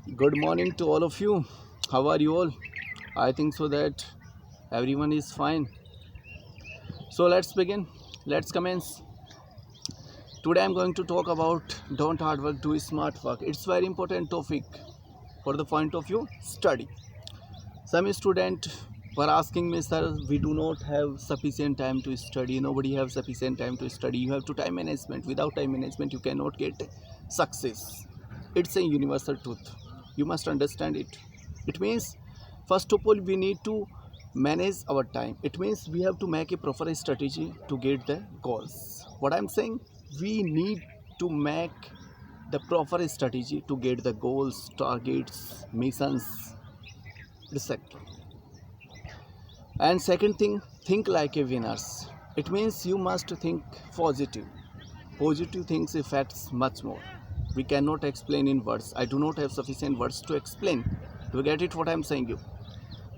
Good morning to all of you. How are you all? I think so that everyone is fine. So let's begin. Let's commence. Today I'm going to talk about don't hard work, do smart work. It's very important topic for the point of view study. Some student were asking me, sir, we do not have sufficient time to study. Nobody have sufficient time to study. You have to time management. Without time management, you cannot get success. It's a universal truth. You must understand it. It means, first of all, we need to manage our time. It means we have to make a proper strategy to get the goals. What I'm saying, we need to make the proper strategy to get the goals, targets, missions, etc. And second thing, think like a winners. It means you must think positive. Positive things affects much more. We cannot explain in words. I do not have sufficient words to explain. Do you get it what I'm saying you?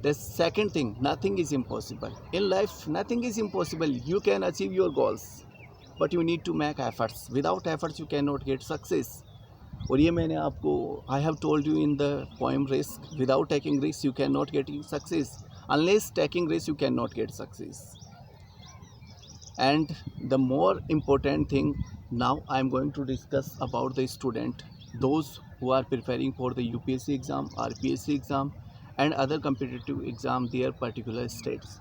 The second thing, nothing is impossible. In life, nothing is impossible. You can achieve your goals. But you need to make efforts. Without efforts, you cannot get success. और ये मैंने आपको I have told you in the poem risk without taking risk you can not get success unless taking risk you cannot get success. And the more important thing, now I am going to discuss about the student, those who are preparing for the UPSC exam, RPSC exam and other competitive exam their particular states.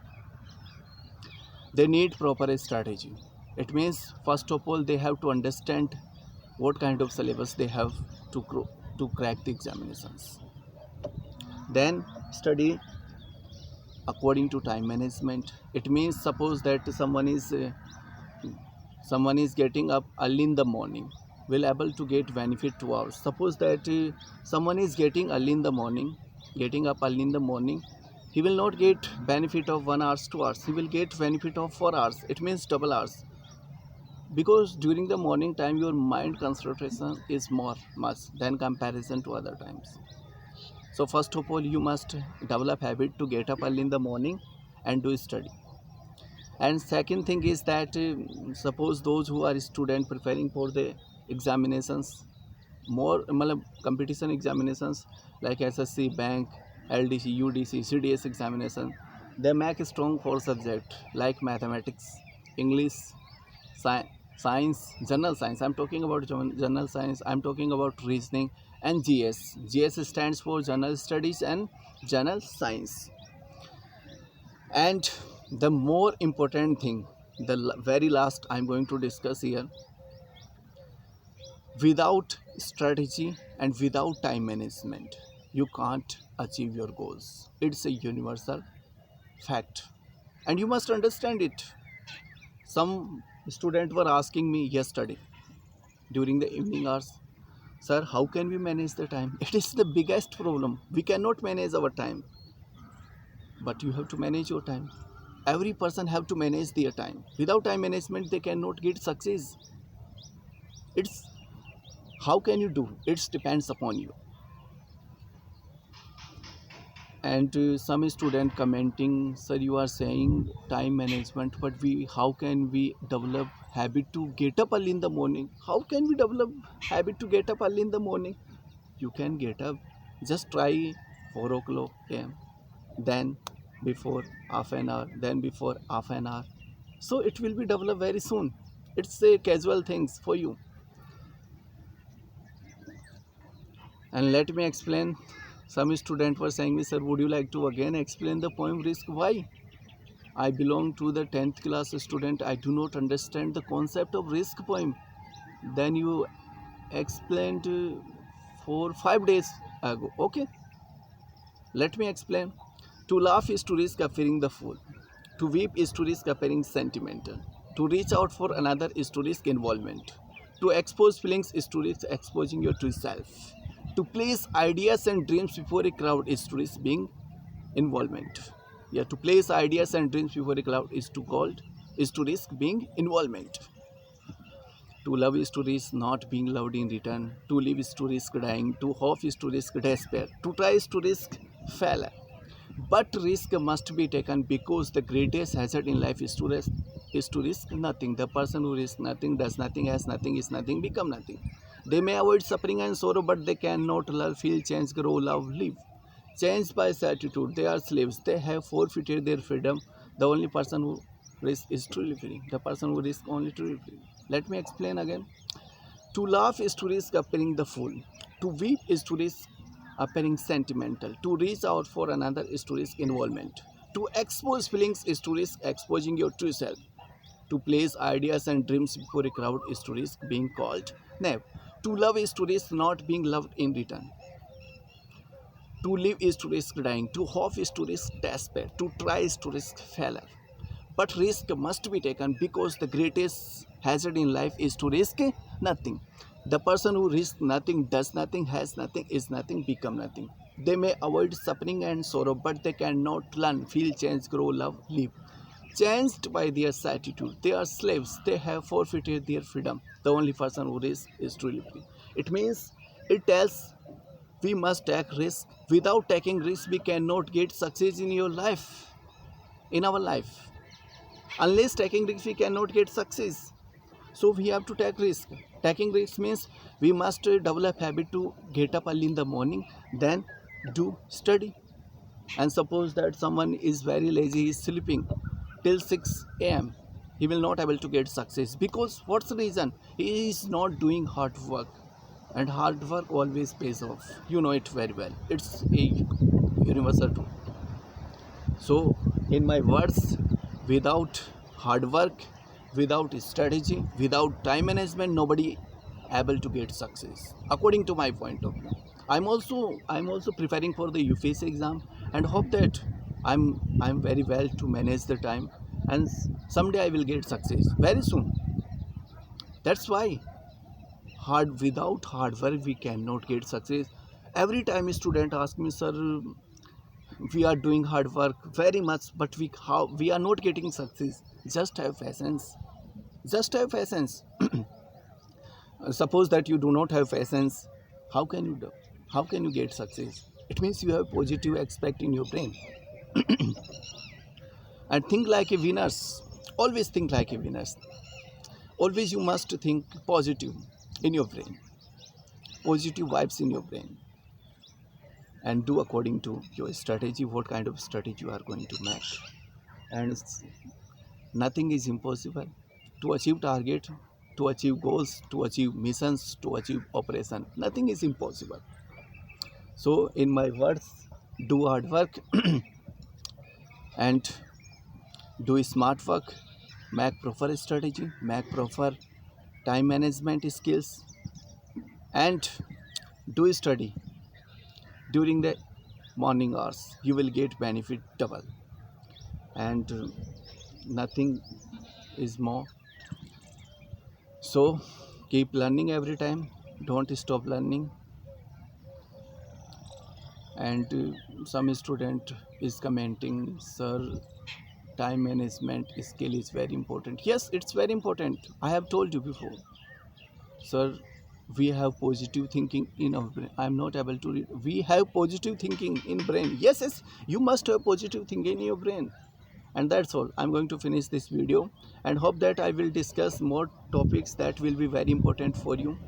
They need proper strategy. It means first of all they have to understand what kind of syllabus they have to crack the examinations. Then study according to time management. It means suppose that someone is getting up early in the morning, will able to get benefit 2 hours. Suppose that someone is getting early in the morning, getting up early in the morning, he will not get benefit of 1 hour 2 hours, he will get benefit of 4 hours. It means double hours, because during the morning time your mind concentration is more much than comparison to other times. So first of all you must develop habit to get up early in the morning and do study. And second thing is that suppose those who are student preparing for the examinations, more competition examinations like SSC, bank, LDC, UDC, CDS examination, they make a strong core subject like mathematics, English, science, general science. I'm talking about general science. I'm talking about reasoning and GS. GS stands for general studies and general science. And the more important thing, the very last I'm going to discuss here, without strategy and without time management, you can't achieve your goals. It's a universal fact. And you must understand it. Some students were asking me yesterday during the evening hours, sir, how can we manage the time? It is the biggest problem. We cannot manage our time. But you have to manage your time. Every person have to manage their time. Without time management, they cannot get success. It's how can you do? It depends upon you. And some student commenting, sir, you are saying time management, but how can we develop habit to get up early in the morning? How can we develop habit to get up early in the morning? You can get up, just try 4 o'clock am, then before half an hour, then before half an hour. So it will be developed very soon. It's a casual things for you. And let me explain. Some students were saying me, sir, would you like to again explain the poem Risk? Why? I belong to the 10th class student. I do not understand the concept of risk poem. Then you explained 4 5 days ago. Okay, let me explain. To laugh is to risk appearing the fool. To weep is to risk appearing sentimental. To reach out for another is to risk involvement. To expose feelings is to risk exposing your true self. To place ideas and dreams before a crowd is to risk being involvement. Yeah, to place ideas and dreams before a crowd is to risk being involvement. To love is to risk not being loved in return. To live is to risk dying. To hope is to risk despair. To try is to risk failure. But risk must be taken, because the greatest hazard in life is to risk nothing. The person who risks nothing, does nothing, has nothing, is nothing, become nothing. They may avoid suffering and sorrow, but they cannot love, feel, change, grow, love, live. Changed by attitude, they are slaves. They have forfeited their freedom. The only person who risks is truly free. The person who risks only truly free. Let me explain again. To laugh is to risk appearing the fool. To weep is to risk appearing sentimental. To reach out for another is to risk involvement. To expose feelings is to risk exposing your true self. To place ideas and dreams before a crowd is to risk being called naive. To love is to risk not being loved in return. To live is to risk dying. To hope is to risk despair. To try is to risk failure. But risk must be taken because the greatest hazard in life is to risk nothing. The person who risks nothing, does nothing, has nothing, is nothing, become nothing. They may avoid suffering and sorrow, but they cannot learn, feel, change, grow, love, live. Changed by their attitude, they are slaves. They have forfeited their freedom. The only person who risks is truly free. It means, it tells we must take risk. Without taking risk, we cannot get success in your life, in our life. Unless taking risk, we cannot get success. So we have to take risk. Taking risk means we must develop habit to get up early in the morning, then do study. And suppose that someone is very lazy, he is sleeping till 6 a.m. He will not able to get success because what's the reason? He is not doing hard work, and hard work always pays off. You know it very well. It's a universal truth. So, in my words, without hard work, without strategy, without time management, nobody able to get success. According to my point of view, I'm also preparing for the UPSC exam and hope that I'm very well to manage the time, and someday I will get success very soon. That's why without hard work we cannot get success. Every time a student asks me, sir, we are doing hard work very much, but we are not getting success. Just have patience. Just have patience. Suppose that you do not have patience, how can you do? How can you get success? It means you have positive aspect in your brain. And think like a winner. Always think like a winner. Always you must think positive in your brain. Positive vibes in your brain. And do according to your strategy, what kind of strategy you are going to make. And nothing is impossible. To achieve target, to achieve goals, to achieve missions, to achieve operation, nothing is impossible. So in my words, do hard work and do smart work, make proper strategy, make proper time management skills, and do study during the morning hours. You will get benefit double, and nothing is more. So keep learning every time, don't stop learning. And some student is commenting, sir, time management skill is very important. Yes, it's very important. I have told you before, sir. We have positive thinking in our brain. I'm not able to read. We have positive thinking in brain. Yes, yes, you must have positive thinking in your brain. And that's all. I'm going to finish this video and hope that I will discuss more topics that will be very important for you.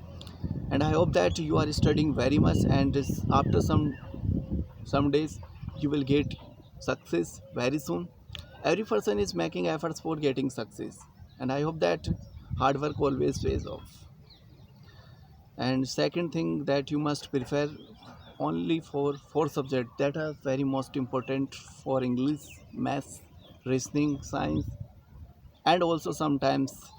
And I hope that you are studying very much, and after some days you will get success very soon. Every person is making efforts for getting success, and I hope that hard work always pays off. And second thing, that you must prepare only for four subjects that are very most important for English, maths, reasoning, science, and also sometimes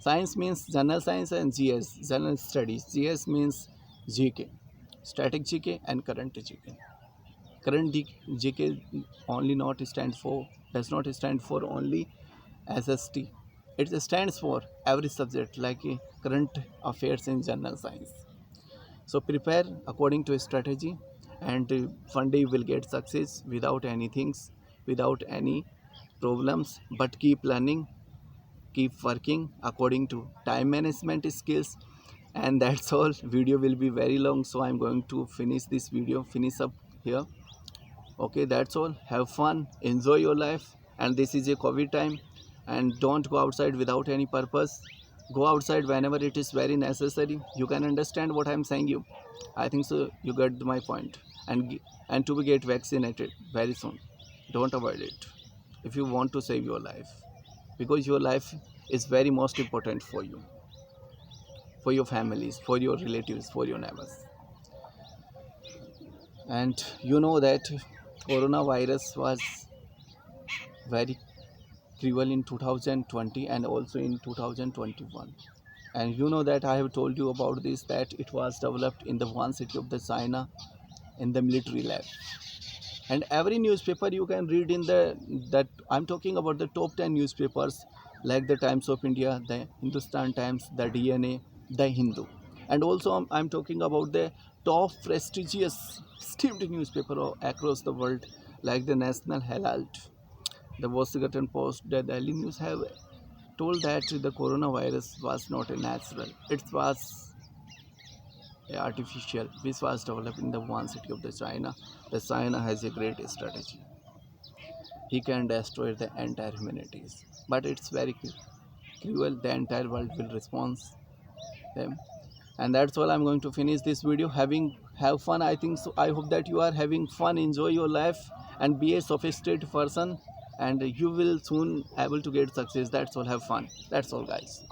science means general science, and GS general studies. GS means GK, static GK and current GK. Current GK only not stand for does not stand for only SST. It stands for every subject like current affairs in general science. So prepare according to a strategy, and one day you will get success without anything, without any problems. But keep learning, keep working according to time management skills. And that's all. Video will be very long, so I'm going to finish this video, finish up here. Okay, that's all. Have fun, enjoy your life. And this is a COVID time, and don't go outside without any purpose. Go outside whenever it is very necessary. You can understand what I'm saying you. I think so you get my point. And to be get vaccinated very soon. Don't avoid it if you want to save your life, because your life is very most important for you, for your families, for your relatives, for your neighbors. And you know that coronavirus was very cruel in 2020 and also in 2021. And you know that I have told you about this, that it was developed in the one city of the China in the military lab. And every newspaper you can read in the, that I'm talking about the top 10 newspapers, like the Times of India, the Hindustan Times, the DNA, the Hindu. And also I'm talking about the top prestigious steamed newspaper across the world, like the National Herald, the Washington Post, the Daily News have told that the coronavirus was not a natural, it was artificial, which was developed in the one city of the China. The China has a great strategy. He can destroy the entire humanities, but it's very cruel. The entire world will respond them. And that's all. I'm going to finish this video. Have fun. I think so. I hope that you are having fun. Enjoy your life and be a sophisticated person. And you will soon able to get success. That's all. Have fun. That's all, guys.